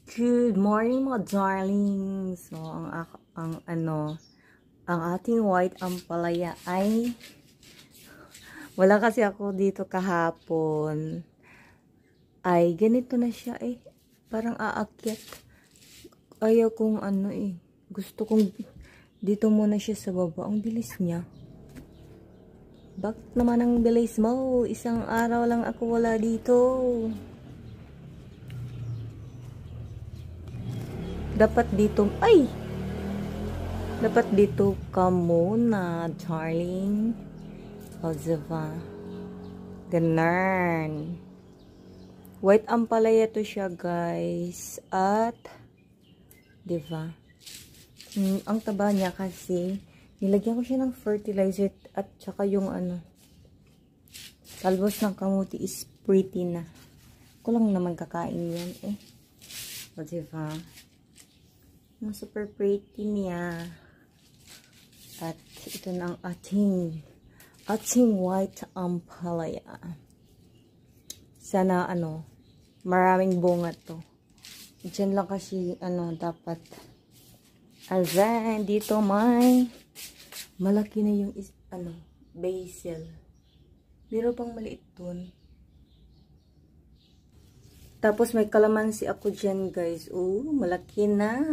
Good morning mga darling. So, ang ating white ampalaya ay wala kasi ako dito kahapon. Ay, ganito na siya eh. Parang aakyat. Ayaw kong gusto kong dito muna siya sa baba. Ang bilis niya. Bakit naman ang bilis mo? Isang araw lang ako wala dito. Dapat dito ka muna, darling. O, diba? Ganun. White ampalaya to siya, guys. At, diba? Ang taba niya kasi, nilagyan ko siya ng fertilizer at saka yung talbos ng kamuti is pretty na. Ako lang naman kakain yan eh. O, diba? Ang super pretty niya. At ito na ang ating white ampalaya. Sana maraming bunga to. Diyan lang kasi dapat. And then dito may malaki na yung basil. Pero pang maliit dun. Tapos may kalamansi ako dyan, guys. Oh, malaki na.